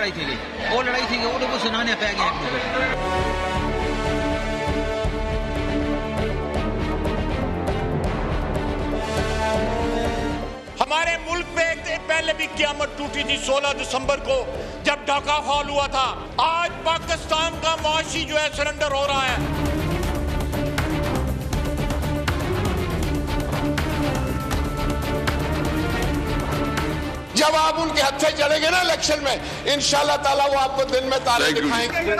लड़ाई थी वो लड़ाई थी वो लोग सुनाने पे गए एक दूसरे हमारे मुल्क में पहले भी क़यामत टूटी थी 16 दिसंबर को जब ढाका फॉल हुआ था। आज पाकिस्तान का मुआशी जो है सरेंडर हो रहा है। जब आप उनके हाथ से चलेंगे ना इलेक्शन में, इंशाल्लाह ताला वो आपको दिन में तारे दिखाएंगे।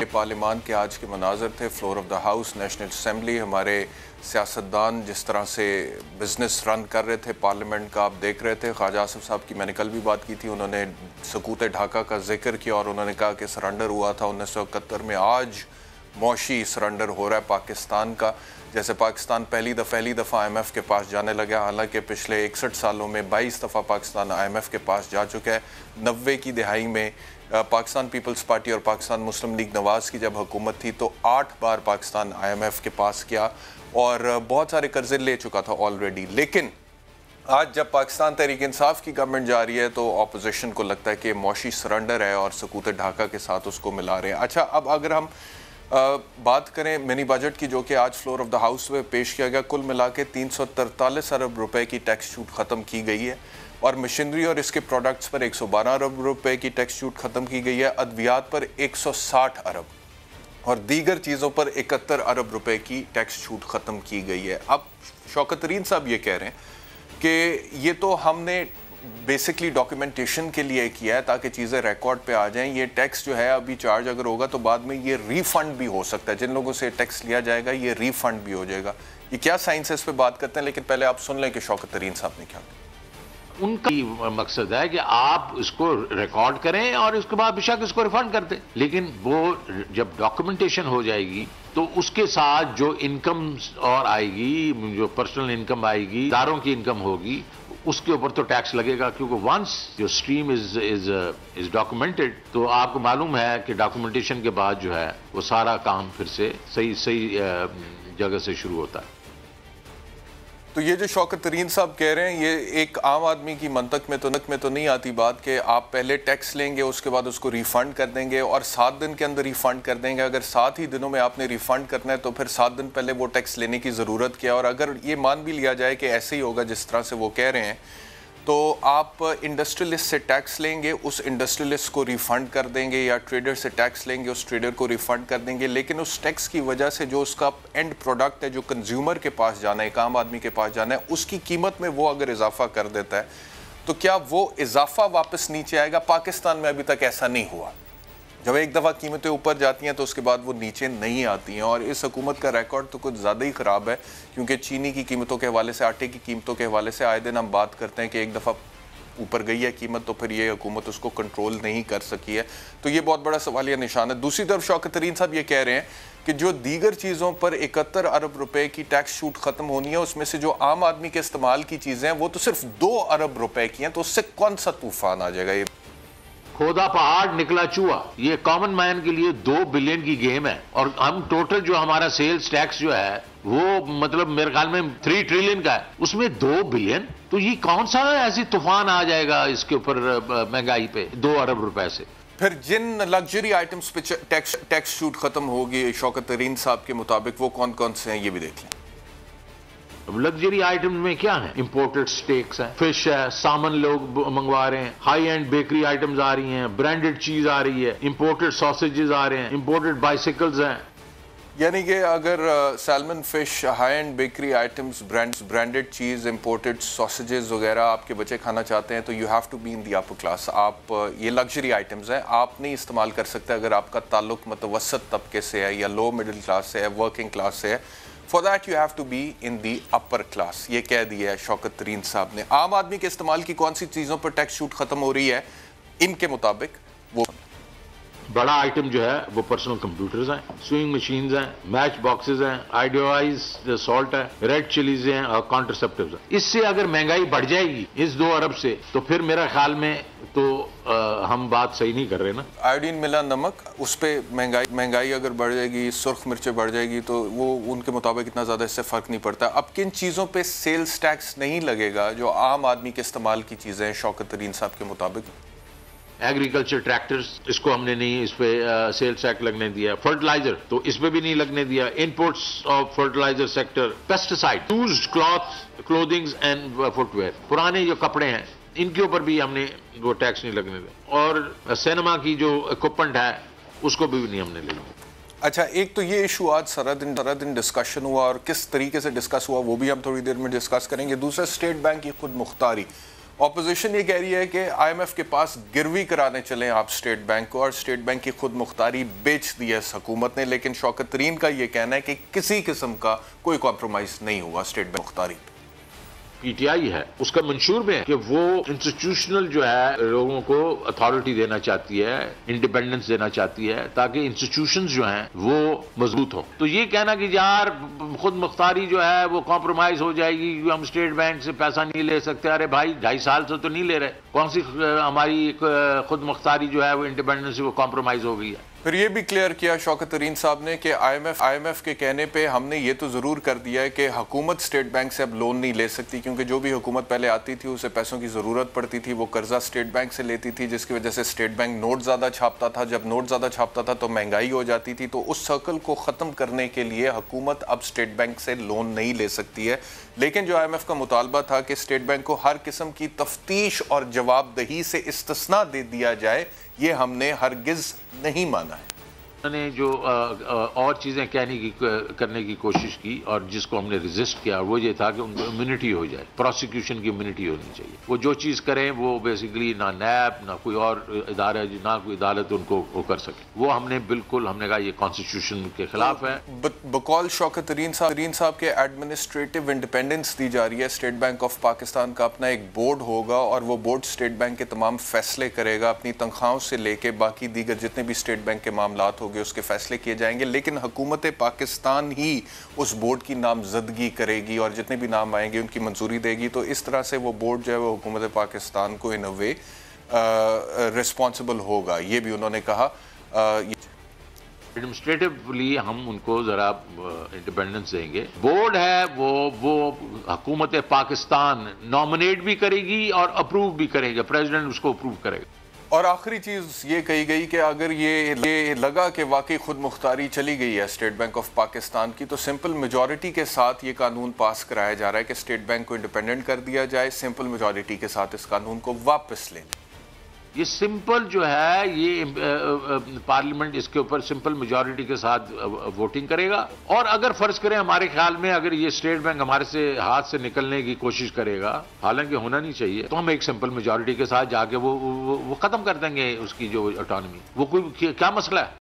पार्लियामान के आज के मनाज़र थे, floor of the house, national assembly. हमारे सियासतदान जिस तरह से बिज़नेस रन कर रहे थे पार्लियामेंट का, आप देख रहे थे। ख्वाजा आसिफ साहब की मैंने कल भी बात की थी, उन्होंने सकूत ढाका का जिक्र किया और उन्होंने कहा कि सरेंडर हुआ था 1971 में। आज मौशी सरेंडर हो रहा है पाकिस्तान का। जैसे पाकिस्तान पहली दफ़ा IMF के पास जाने लगा, हालांकि पिछले 61 सालों में 22 दफ़ा पाकिस्तान IMF के पास जा चुका है। 90 की दिहाई में पाकिस्तान पीपल्स पार्टी और पाकिस्तान मुस्लिम लीग नवाज़ की जब हुकूमत थी तो 8 बार पाकिस्तान IMF के पास गया और बहुत सारे कर्जे ले चुका था ऑलरेडी। लेकिन आज जब पाकिस्तान तहरीक इंसाफ की गवर्नमेंट जा रही है तो अपोजिशन को लगता है कि मौशी सरेंडर है और सकूत ढाका के साथ उसको मिला रहे हैं। अच्छा, अब अगर हम बात करें मिनी बजट की, जो कि आज फ्लोर ऑफ द हाउस में पेश किया गया, कुल मिला के 343 अरब रुपए की टैक्स छूट ख़त्म की गई है और मशीनरी और इसके प्रोडक्ट्स पर 112 अरब रुपए की टैक्स छूट ख़त्म की गई है। अद्वियात पर 160 अरब और दीगर चीज़ों पर 71 अरब रुपए की टैक्स छूट ख़त्म की गई है। अब शौकत तरीन साहब ये कह रहे हैं कि ये तो हमने बेसिकली डॉक्यूमेंटेशन के लिए किया है ताकि चीज़ें रिकॉर्ड पे आ जाएं। ये टैक्स जो है अभी चार्ज अगर होगा तो बाद में ये रिफ़ंड भी हो सकता है। जिन लोगों से टैक्स लिया जाएगा ये रिफ़ंड भी हो जाएगा। ये क्या साइंस है, इस पर बात करते हैं, लेकिन पहले आप सुन लें कि शौकत तरीन साहब ने क्या कहा। उनका मकसद है कि आप इसको रिकॉर्ड करें और उसके बाद बेशक इसको रिफंड कर दें, लेकिन वो जब डॉक्यूमेंटेशन हो जाएगी तो उसके साथ जो इनकम और आएगी, जो पर्सनल इनकम आएगी, इदारों की इनकम होगी, उसके ऊपर तो टैक्स लगेगा। क्योंकि वंस जो स्ट्रीम इज डॉक्यूमेंटेड तो आपको मालूम है कि डॉक्यूमेंटेशन के बाद जो है वो सारा काम फिर से सही जगह से शुरू होता है। तो ये जो शौकत तरीन साहब कह रहे हैं, ये एक आम आदमी की मंतक में तो नहीं आती बात कि आप पहले टैक्स लेंगे उसके बाद उसको रिफ़ंड कर देंगे और 7 दिन के अंदर रिफ़ंड कर देंगे। अगर 7 ही दिनों में आपने रिफ़ंड करना है तो फिर 7 दिन पहले वो टैक्स लेने की ज़रूरत क्या है। और अगर ये मान भी लिया जाए कि ऐसे ही होगा जिस तरह से वो कह रहे हैं, तो आप इंडस्ट्रियलिस्ट से टैक्स लेंगे, उस इंडस्ट्रियलिस्ट को रिफ़ंड कर देंगे, या ट्रेडर से टैक्स लेंगे, उस ट्रेडर को रिफ़ंड कर देंगे। लेकिन उस टैक्स की वजह से जो उसका एंड प्रोडक्ट है, जो कंज्यूमर के पास जाना है, एक आम आदमी के पास जाना है, उसकी कीमत में वो अगर इजाफा कर देता है तो क्या वो इजाफा वापस नीचे आएगा? पाकिस्तान में अभी तक ऐसा नहीं हुआ। जब एक दफ़ा कीमतें ऊपर जाती हैं तो उसके बाद वो नीचे नहीं आती हैं। और इस हुकूमत का रिकॉर्ड तो कुछ ज़्यादा ही ख़राब है, क्योंकि चीनी की कीमतों के हवाले से, आटे की कीमतों के हवाले से आए दिन हम बात करते हैं कि एक दफ़ा ऊपर गई है कीमत तो फिर ये हुकूमत उसको कंट्रोल नहीं कर सकी है। तो ये बहुत बड़ा सवालिया निशान है। दूसरी तरफ शौकत तरीन साहब ये कह रहे हैं कि जो दीगर चीज़ों पर 71 अरब रुपए की टैक्स छूट ख़त्म होनी है, उसमें से जो आम आदमी के इस्तेमाल की चीज़ें हैं वो तो सिर्फ 2 अरब रुपए की हैं। तो उससे कौन सा तूफान आ जाएगा? ये खोदा पहाड़ निकला चूहा, ये कॉमन मैन के लिए 2 बिलियन की गेम है। और हम टोटल जो हमारा सेल्स टैक्स जो है वो मतलब मेरे ख्याल में 3 ट्रिलियन का है, उसमें 2 बिलियन। तो ये कौन सा ऐसी तूफान आ जाएगा इसके ऊपर महंगाई पे 2 अरब रुपए से? फिर जिन लग्जरी आइटम्स पे टैक्स छूट खत्म होगी शौकत तरीन साहब के मुताबिक, वो कौन कौन से हैं ये भी देख लें। लग्जरी आइटम में क्या है? इंपोर्टेड स्टेक्स है, फिश है, सामान लोग मंगवा रहे हैं, हाई एंड बेकरी आइटम्स आ रही हैं, ब्रांडेड चीज आ रही है, इंपोर्टेड सॉसेजेस आ रहे हैं, इंपोर्टेड बाइसिकल्स हैं। यानी कि अगर salmon, fish, high end bakery items, branded चीज़, इंपोर्टेड सॉसेजेस वगैरह आपके बच्चे खाना चाहते हैं तो you have to be in the upper class. आप ये लग्जरी आइटम्स हैं, आप नहीं इस्तेमाल कर सकते अगर आपका ताल्लुक मुतवसत तबके से है या लो मिडिल क्लास से है, वर्किंग क्लास से है। For that you have to be in the upper class. ये कह दिया है शौकत तरीन साहब ने। आम आदमी के इस्तेमाल की कौन सी चीज़ों पर टैक्स छूट ख़त्म हो रही है इनके मुताबिक, वो बड़ा आइटम जो है वो पर्सनल कंप्यूटर्स हैं, स्विंग मशीन्स हैं, मैच बॉक्सेस हैं, आयोडाइज्ड सॉल्ट है, रेड चिलीज हैं और कॉन्ट्रसेप्टिव्स हैं। इससे अगर महंगाई बढ़ जाएगी इस 2 अरब से, तो फिर मेरा ख्याल में तो हम बात सही नहीं कर रहे ना। आयोडीन मिला नमक, उस पर महंगाई अगर बढ़ जाएगी, सुर्ख मिर्चें बढ़ जाएगी, तो वो उनके मुताबिक इतना ज़्यादा इससे फ़र्क नहीं पड़ता। अब किन चीज़ों पे सेल्स टैक्स नहीं लगेगा जो आम आदमी के इस्तेमाल की चीज़ें हैं शौकत तरीन साहब के मुताबिक? एग्रीकल्चर ट्रैक्टर्स, इसको हमने नहीं, इस पे सेल्स टैक्स लगने दिया। फर्टिलाइजर तो इस पे भी नहीं लगने दिया। Inputs of fertiliser sector, pesticide, used clothings and footwear, पुराने जो कपड़े हैं इनके ऊपर भी हमने वो टैक्स नहीं लगने दिया। और सिनेमा की जो इक्विपमेंट है उसको भी नहीं हमने लगने दिया। अच्छा, एक तो ये इशू आज सारा दिन डिस्कशन हुआ और किस तरीके से डिस्कस हुआ वो भी हम थोड़ी देर में डिस्कस करेंगे। दूसरा, स्टेट बैंक की खुद मुख्तारी। ऑपोजिशन ये कह रही है कि IMF के पास गिरवी कराने चलें आप स्टेट बैंक को, और स्टेट बैंक की खुद मुख्तारी बेच दी है हुकूमत ने। लेकिन शौकत तरीन का ये कहना है कि किसी किस्म का कोई कॉम्प्रोमाइज नहीं हुआ स्टेट बैंक मुख्तारी। PTI है उसका मंशूर में है कि वो इंस्टीट्यूशनल जो है लोगों को अथॉरिटी देना चाहती है, इंडिपेंडेंस देना चाहती है, ताकि इंस्टीट्यूशंस जो हैं वो मजबूत हो। तो ये कहना कि यार खुद मुख्तारी जो है वो कॉम्प्रोमाइज हो जाएगी, हम स्टेट बैंक से पैसा नहीं ले सकते, अरे भाई 2.5 साल से तो नहीं ले रहे, कौन सी हमारी खुद मुख्तारी जो है वो इंडिपेंडेंस से वो कॉम्प्रोमाइज हो गई है। फिर ये भी क्लियर किया शौकत तरीन साहब ने कि IMF के कहने पे हमने ये तो ज़रूर कर दिया है कि हुकूमत स्टेट बैंक से अब लोन नहीं ले सकती, क्योंकि जो भी हुकूमत पहले आती थी उसे पैसों की ज़रूरत पड़ती थी, वो कर्जा स्टेट बैंक से लेती थी, जिसकी वजह से स्टेट बैंक नोट ज़्यादा छापता था। जब नोट ज़्यादा छापता था तो महंगाई हो जाती थी। तो उस सर्कल को ख़त्म करने के लिए हुकूमत अब स्टेट बैंक से लोन नहीं ले सकती है। लेकिन जो IMF का मुतालबा था कि स्टेट बैंक को हर किस्म की तफ्तीश और जवाबदही से इस्तिस्ना दे दिया जाए, ये हमने हरगिज़ नहीं माना है। उन्होंने जो और चीज़ें करने की कोशिश की और जिसको हमने रेजिस्ट किया वो ये था कि उनको इम्यूनिटी हो जाए, प्रोसिक्यूशन की इम्यूनिटी होनी चाहिए। वो जो चीज़ करें वो बेसिकली ना नैब ना कोई और इदारा ना कोई अदालत उनको वो कर सके। वो हमने बिल्कुल, हमने कहा ये कॉन्स्टिट्यूशन के खिलाफ है। बकौल शौकत तरीन साहब के एडमिनिस्ट्रेटिव इंडिपेंडेंस दी जा रही है। स्टेट बैंक ऑफ पाकिस्तान का अपना एक बोर्ड होगा और वो बोर्ड स्टेट बैंक के तमाम फैसले करेगा, अपनी तनख्वाहों से लेके बाकी दीगर जितने भी स्टेट बैंक के मामलात होंगे उसके फैसले किए जाएंगे। लेकिन हुकूमत पाकिस्तान ही उस बोर्ड की नामजदगी करेगी और जितने भी नाम आएंगे उनकी मंजूरी देगी। तो इस तरह से वो बोर्ड जो है वो हुकूमत पाकिस्तान को इन अ वे रिस्पॉन्सिबल होगा, ये भी उन्होंने कहा। एडमिनिस्ट्रेटिवली हम उनको जरा इंडिपेंडेंस देंगे। बोर्ड है वो हुकूमत पाकिस्तान नॉमिनेट भी करेगी और अप्रूव भी करेगा, प्रेसिडेंट उसको अप्रूव करेगा। और आखिरी चीज़ ये कही गई कि अगर ये लगा कि वाकई खुद मुख्तारी चली गई है स्टेट बैंक ऑफ पाकिस्तान की, तो सिंपल मेजॉरिटी के साथ ये कानून पास कराया जा रहा है कि स्टेट बैंक को इंडिपेंडेंट कर दिया जाए। सिंपल मेजॉरिटी के साथ इस कानून को वापस लें। ये सिंपल जो है ये पार्लियामेंट इसके ऊपर सिंपल मेजॉरिटी के साथ वोटिंग करेगा। और अगर फर्ज करें हमारे ख्याल में अगर ये स्टेट बैंक हमारे से हाथ से निकलने की कोशिश करेगा, हालांकि होना नहीं चाहिए, तो हम एक सिंपल मेजॉरिटी के साथ जाके वो खत्म कर देंगे उसकी जो ऑटोनॉमी। वो कोई क्या मसला है।